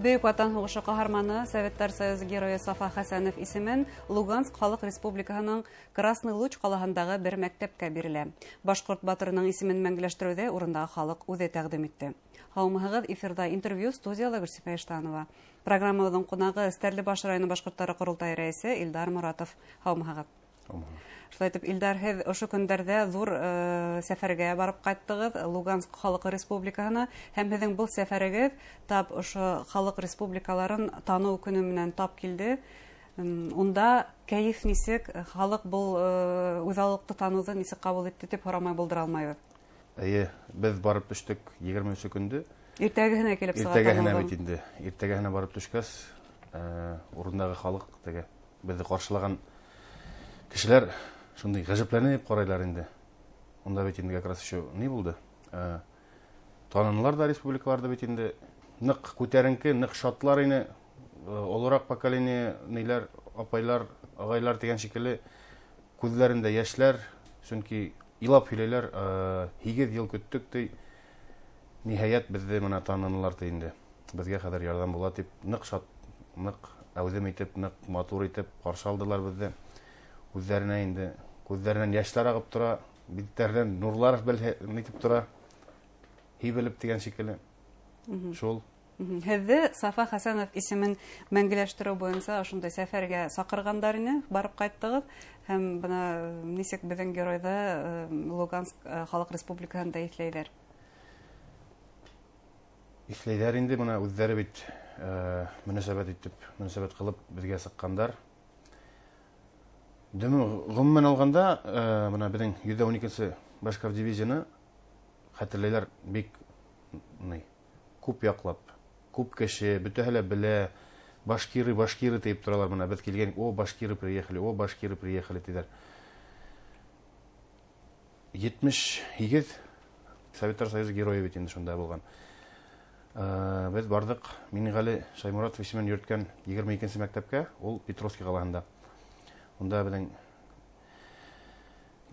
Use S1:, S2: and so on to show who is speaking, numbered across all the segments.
S1: Бөек Ватан һугышы каһарманы Советтар Союзы герое Сафа Хәсәнов исемен Луганск Халык Республикаһының Красный Луч калаһындагы бер мәктәпкә бирелә. Башкорт батырының исемен мәңгеләштерүдә урындагы халык үзе тәкъдим итте. Һаумыһыгыз, эфирда интервью, студияда Гөлсифа Иштанова. Программабызның кунагы Стәрлебаш районы башкортлары курултай рәисе Илдар Моратов. Һаумыһыгыз. Шулай итеп, Илдар, һез ошо көндәрдә зур сәфәргә барып кайттыгыз Луганск Халык Республикаһына, һәм һезнең бу сәфәрегез тап ошо халык республикаларын тану көне менән тап килде. Унда кәеф нисек, халык бул үзаллыкты тануды нисек кабул итте дип сорамай булдыра алмайбыз.
S2: Без барып төштек 20 көндә.
S1: Иртәгәһенә килеп сыгат.
S2: Иртәгәһенә бит инде. Иртәгәһенә барып төшкәс, урындагы халык теге безне каршылаган кешеләр шундый гаҗәпләнеп карайлар инде. Унда бит инде как раз еще ни булды? Танылар да республикаларда бит инде нык күтәренке, нык шатлар ине. Олырак поколение ниләр, апайлар, агайлар дигән шикелле күзләрендә яшьләр, чөнки илап һөйләләр, 8 ел көттек ди. Ниһаять безне моны танылар ди инде. Безгә хәзер ярдәм була дип нык шат, нык әүзем итеп, нык матур итеп каршы алдылар безне. Күзләренә инде, күзләреннән яшьләр агып тора, битләреннән нурлар нитеп тора. Һибелеп дигән шикелле. Шул.
S1: Һеҙҙе Сафа Хәсәнов исемен мәңгеләштереү буйынса ошондай сәфәргә саҡырғандар ине, барып ҡайттығыҙ. Һәм бына нисек беҙҙең геройҙы Луганск Халыҡ Республикаһында иҫләйҙәр?
S2: Иҫләйҙәр инде, бына үҙҙәре бит мөнәсәбәт ҡылып беҙгә сыҡҡандар. Ғөмүмән алғанда, бына беҙҙең 112-нсе Башҡорт дивизияны хәтерләйҙәр бик күп яҡлап. Күп кеше, бөтәһе лә белә, башкиры тиеп торалар бына. Беҙ килгән, башкиры приехали тиҙәр. 78 Советтар Союзы геройы бит инде шунда булған. Беҙ бардык, Минғали Шаймуратов исемен йөрөткән 22-нсе мәктәпкә, ул Петровский ҡалаһында. Унда беҙҙең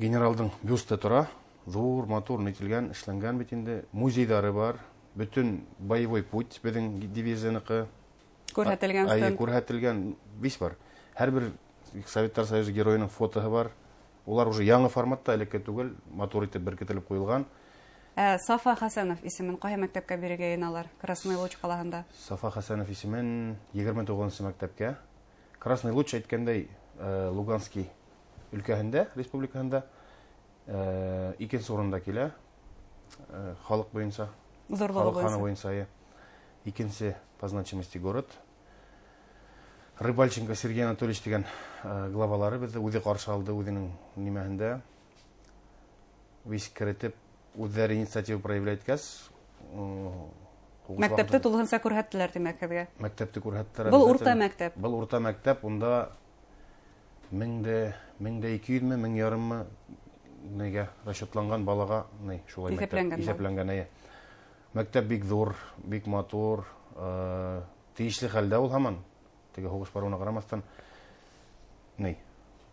S2: генералдың бюсты тора, ҙур, матур, нителгән, эшләнгән бит инде. Музейҙары бар, бөтөн боевой путь беҙҙең дивизияныҡы. Күрһәтелгән вис бар. Һәр бер Советтар Союзы геройының фотоһы бар. Улар уже яңы форматта, элекке түгел, матур итеп беркетелеп ҡуйылған.
S1: Сафа Хәсәнов исемен ҡайһы мәктәпкә бирергә йыйналар? Красный Луч ҡалаһында.
S2: Сафа Хәсәнов исемен 29-нсы мәктәпкә. Красный Луч әйткәндәй, Луганский өлкәһендә, республикаһында 2-нче урында килә. Халык буйынса, халык ханы буйынса. 2-нче по значимости город. Рыбальченко Сергей Анатольевич дигән главалары безне үзе каршы алды, үзенең нимәһендә. Вис кертеп, үҙҙәре инициатива проявляйткәс,
S1: мәктәпте тулыһынса күрһәттеләр димәк һеҙгә.
S2: Мәктәпте күрһәттеләр.
S1: Был урта мәктәп.
S2: Был урта мәктәп, унда 1200-ме, 1500-ме нигә расчетланган балага, шулай исәпләнгән. Мәктәп бик зур, бик матур, тиешле хәлдә ул һаман. Теге һугыш баруына ҡарамаҫтан,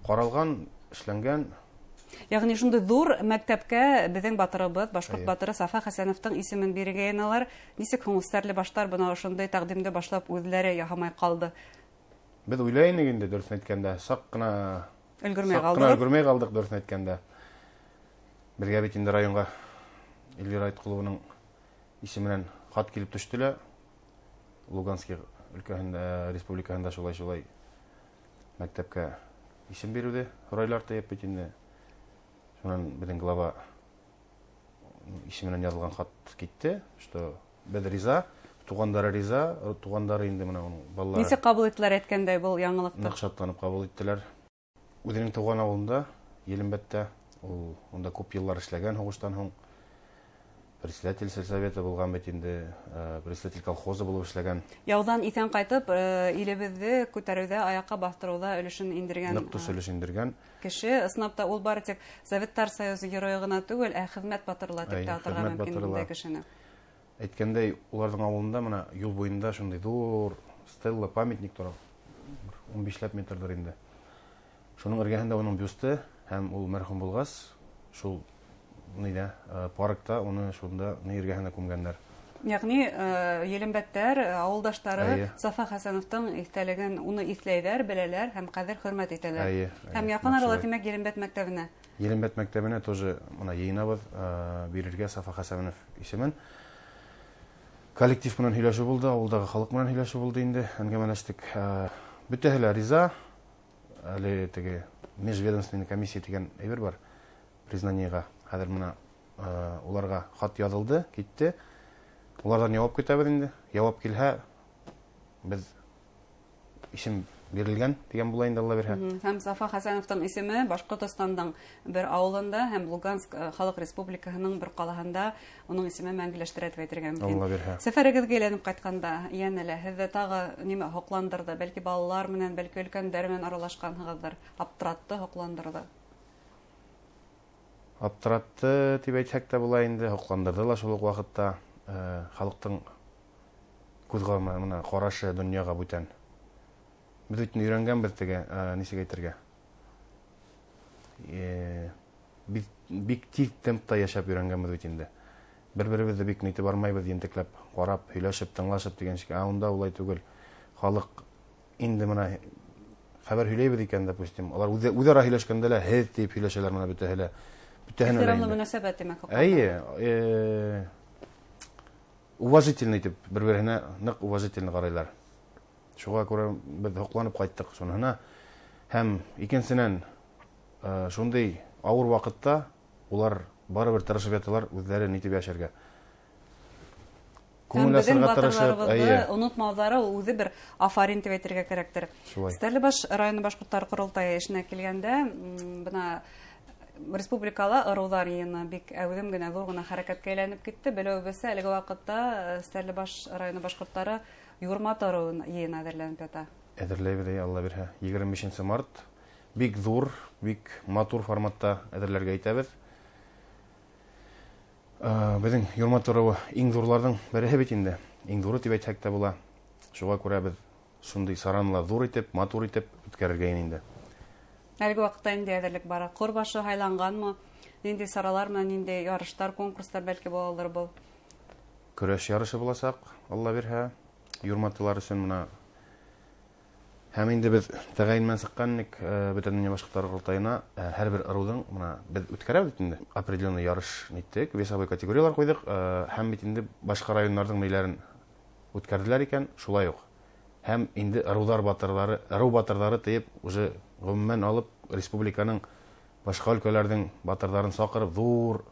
S2: ҡаралған, эшләнгән.
S1: Яғни шундай ҙур мәктәпкә беҙҙең батырыбыҙ, башҡорт батыры Сафа Хәсәновтың исемен бирергә йыйналар. Нисек һуң Стәрлебаштар бына ошондай тәҡдимде башлап үҙләре яһамай ҡалды?
S2: Беҙ уйлай инде, дөрөҫөн әйткәндә, саҡ ҡына өлгөрмәй ҡалдыҡ, дөрөҫөн әйткәндә. Беҙгә бит инде районға Эльвира Айтҡолованың исеменән хат килеп төштө лә, Луганский өлкәһендә, республикаһында шулай мәктәпкә исем биреүҙе һорайлар тиеп бит инде. Шунан беҙҙең глава исеменән яҙылған хат китте, что беҙ риза, туғандары риза, туғандары инде мына балалары.
S1: Нисек ҡабул иттеләр әйткәндәй был яңылыҡты?
S2: Ныҡ шатланып ҡабул иттеләр. Үҙенең тыуған ауылында, Елембәттә, ул унда күп йыллар эшләгән һуғыштан һуң. Председатель сельсовета булған бит инде, председатель колхозы булып эшләгән.
S1: Яуҙан иҫән ҡайтып, илебеҙҙе күтәреүҙә, аяҡҡа баҫтырыуҙа өлөшөн индергән.
S2: Ныҡ тос өлөш индергән.
S1: Кеше, ысынлап ул бары тик Советтар Союзы геройы ғына түгел, хеҙмәт батыры дип тә атарға мөмкин бундай кешене.
S2: Әйткәндәй, уларҙың ауылында, мына юл буйында шундай ҙур стелла, памятник тора. 15 метрҙыр инде. Шуның эргәһендә уның бюсты, һәм ул мәрхүм булғас, шул паркта уны шунда эргәһенә күмгәндәр.
S1: Ягъни Елембәттәр авылдаштары
S2: Әйе.
S1: Сафа Хәсәновтың истәлеген уны исләйләр, беләләр һәм кадер хөрмәт итәләр.
S2: Әйе,
S1: Һәм
S2: әйе,
S1: якын арада
S2: шулай.
S1: тимәк Елембәт мәктәбенә.
S2: Елембәт мәктәбенә тоже мына йыйынабыз, бирергә Сафа Хәсәнов исемен. Коллектив менән һөйләшү булды, авылдагы халык менән һөйләшү булды инде, әңгәмәләштек. Бөтәһе лә риза. Әле теге межведомственный комиссия дигән әйбер бар. Признаниегә хәзер менә уларга хат язылды, китте. Улардан җавап көтәбез инде. Җавап килһә, без исем бирелгән дигән була инде, Алла бирһә.
S1: Һәм Сафа Хәсәновтың исеме Башкортстанның бер авылында һәм Луганск Халык Республикаһының бер калаһында уның исеме мәңгеләштерә дип әйтергә
S2: Алла
S1: мөмкин.
S2: бирһә.
S1: Сәфәрегезгә әйләнеп кайтканда, янәле һездә тагы нимә хокландырды? Бәлки балалар менән, бәлки өлкәннәр менән аралашканһыгыздыр, аптыратты, хокландырды.
S2: Аптыратты дип әйтсәк тә була инде, хокландырды ла шул ук вакытта. Халыктың күз карашы дөньяга бүтән. Без бит өйрәнгәнбез теге, нисек әйтергә. Бик тиз темпта яшәп өйрәнгәнбез бит инде. Бер-беребезне бик нитеп бармайбыз, ентекләп, карап, һөйләшеп, тыңлашып дигән шикелле. Анда улай түгел. Халык инде менә хәбәр һөйләйбез икән, допустим, алар үзара һөйләшкәндә лә һез дип һөйләшәләр менә бөтәһе лә.
S1: Ихтирамлы мөнәсәбәт димәк.
S2: Әйе, уважительный дип бер-беренә нык уважительный карайлар. Шуңа күрә без хокланып кайттык шуныһына. Һәм икенчесеннән шундый авыр вакытта улар барыбер тырышып яталар үзләре нитеп яшәргә. Күңел асырга тырышып, әйе.
S1: Онытмаулары үзе бер афарин дип әйтергә кирәктер. Стәрлебаш районы башкортлар корылтайы эшенә килгәндә, бына республикала ырулар йыйыны бик әүдем генә зур гына хәрәкәткә әйләнеп китте. Беләбез, әлеге вакытта Стәрлебаш районы башкортлары юрма тарыуын йыйын әзерләнеп ята.
S2: Әзерләйбез, Алла бирһә. 25 март бик зур, бик матур форматта әзерләргә итәбез. Безнең юрма тарыуы иң зурларның бере бит инде. Иң зуры дип әйтсәк тә була. Шуңа күрә без шундый саранла зур итеп, матур итеп үткәрергә инде.
S1: Әлеге вакытта инде әзерлек бара. Корбашы хайланганмы? Нинди саралар менән, нинди ярыштар, конкурслар бәлки булалар бу?
S2: Көрәш ярышы булачак, Алла бирһә. Юрматылар өчен менә һәм инде без тәгаенмән сыкканник бөтен дөнья башкортлар курултайына һәрбер ырудың менә без үткәрәбез инде. Определенный ярыш ниттек, весовой категориялар куйдык, һәм бит инде башка районнарның ниләрен үткәрделәр икән, шулай ук. Һәм инде ырулар батырлары, ыру батырлары тиеп уже гомумән алып республиканың башка өлкәләрнең батырларын сакырып зур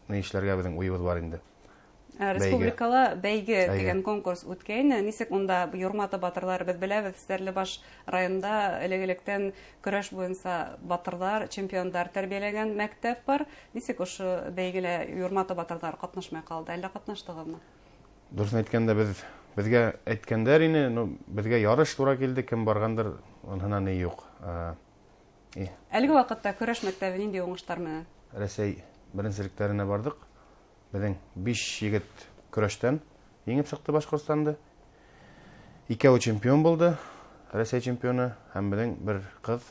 S2: ни эшләргә безнең уебыз бар инде.
S1: Республикала бәйге дигән конкурс үткәйне. Нисек унда юрматы батырлар, без беләбез, Стәрлебаш районында элек-электән көрәш буенча батырлар, чемпионнар тәрбияләгән мәктәп бар. Нисек ошо бәйгелә юрматы батырлар катнашмай калды? Әллә катнаштыгызмы?
S2: Дөресен әйткәндә безгә әйткәндәр ине, безгә ярыш туры килде, кем баргандыр, онһына ни юк.
S1: Әлеге вакытта көрәш мәктәбе нинди уңыштар менән?
S2: Рәсәй беренчелекләренә бардык. Безнең 5 егет көрәштән еңеп чыкты Башкортстанды. 2 чемпион булды, Рәсәй чемпионы, һәм безнең бер кыз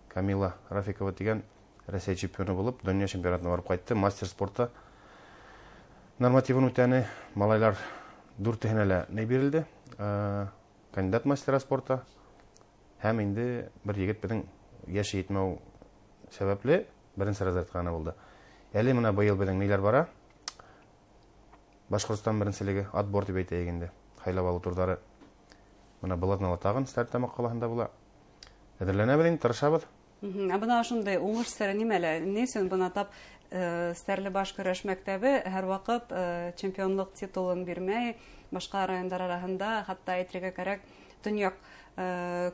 S2: Камила Рафикова дигән Рәсәй чемпионы булып, дөнья чемпионатына барып кайтты. Мастер спорта нормативын үтәне, малайлар 4-һенә лә ни бирелде. Кандидат мастера спорта. Һәм инде бер егет безнең яши етмәү сәбәпле беренче разрядка гына булды. Әле менә быел безнең ниләр бара? Башкортстан беренчелеге отбор дип әйтәйек инде. Хайлап алу турдары менә Болотнала тагын Стәрлетамак калаһында була. Әзерләнәбез инде, тырышабыз.
S1: Бына шундай уңыш сыры нимәлә? Ни өчен бына тап Стәрлебаш көрәш мәктәбе һәр вакыт чемпионлык титулын бирмәй, башка районнар арасында, хәтта әйтергә кирәк, төньяк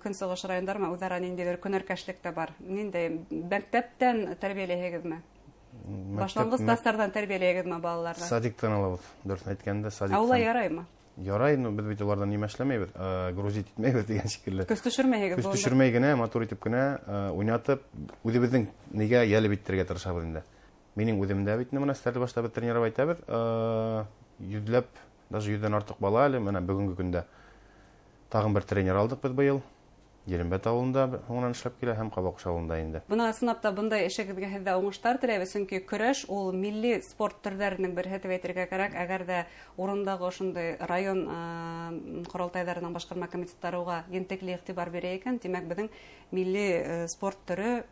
S1: көнсыгыш районнарында үзара ниндидер көнәркәшлек тә бар. Нинди мәктәптән тәрбияләйһегезме? Башлангыч класслардан тәрбияләйһегезме балаларны?
S2: Садиктан алабыз. Дөресен әйткәндә, садиктан.
S1: Аула яраймы?
S2: Ярай, но без бит алардан нимә эшләмәйбез, грузит итмәйбез дигән шикелле.
S1: Көз төшермәйһегез.
S2: Көз төшермәй генә, матур итеп кенә уйнатып, үзебезнең нигә ялып иттергә тырышабыз инде. Минем үземдә бит менә Стәрлебашта бер тренер әйтәбез, йөзләп, даже 100дән артык бала әле менә бүгенге көндә тагын бер тренер алдык без быел. Ерембәт авылында һуңнан эшләп килә һәм Кабакуш авылында инде.
S1: Бына сынапта бындай эшегезгә һездә уңышлар теләбез, чөнки көрәш ул милли спорт төрләренең берсе дип әйтергә кирәк. Әгәр дә урындагы шундый район корылтайларының башкарма комитетлары уга ентекле игътибар бирә икән, димәк безнең милли спорт төре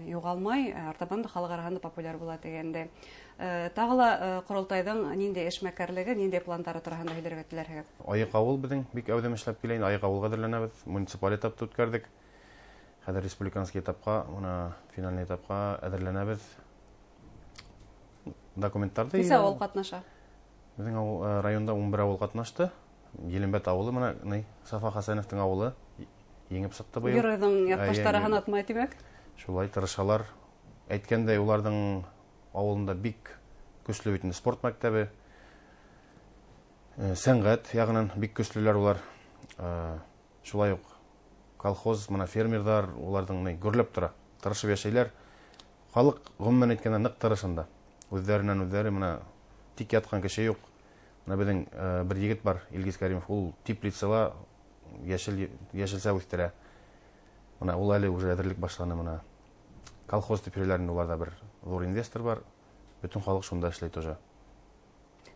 S1: югалмай, артабан да халык арасында популяр була дигәндә. Тагы ла корылтайның нинди эшмәкәрлеге, нинди планнары турында һөйләргә теләрсез?
S2: Айык авыл безнең бик әүдәм эшләп килә инде. Айык авылга әзерләнәбез. Муниципаль этапта үткәрдек. Хәзер республиканский этапка, моны финальный этапка әзерләнәбез. Документларда
S1: Ничә авыл катнаша?
S2: Безнең районда 11 авыл катнашты. Еленбәт авылы, менә Сафа Хәсәновның авылы еңеп сыкты быел.
S1: Геройның якташлары ханатмай димәк.
S2: Шулай тырышалар. Әйткәндәй, уларның авылында бик көчле бит спорт мәктәбе. Сәнгать ягынан бик көчлеләр улар. Шулай ук колхоз, менә фермерлар уларның гөрләп тора. Тырышып яшәйләр. Халык гомумән әйткәндә нык тырышында. Үзләреннән үзләре менә тик яткан кеше юк. Менә безнең бер егет бар, Илгиз Кәримов, ул теплицала яшелсә үстерә. Менә ул әле уже әзерлек башланы менә. Колхоз теперләрендә уларда бер зур инвестор бар. Бөтен халык шунда эшләй тоже.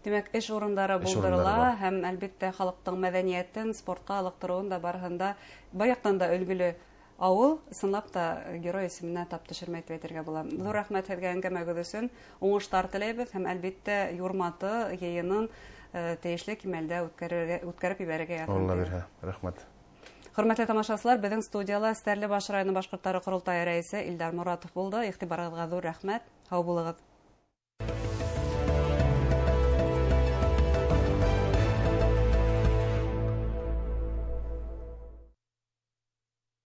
S1: Демәк, эш урындары булдырыла һәм әлбәттә халыктың мәдәниятен, спортка алыктыруын да барыгында баяктан да өлгеле авыл сынлап та герой исеменә тап төшермәй дип әйтергә була. Зур рәхмәт һеҙгә әңгәмәгез өсөн. Уңышлар теләйбез һәм әлбәттә юрматы йыйынын тиешле кимәлдә үткәреп ибәрергә ярдәм
S2: Алла бирһә. Рәхмәт.
S1: Хөрмәтле тамашачылар, безнең студияла Стәрлебаш районы башкортлары корылтайы рәисе Илдар Моратов булды. Игътибарыгызга зур рәхмәт. Һау булыгыз.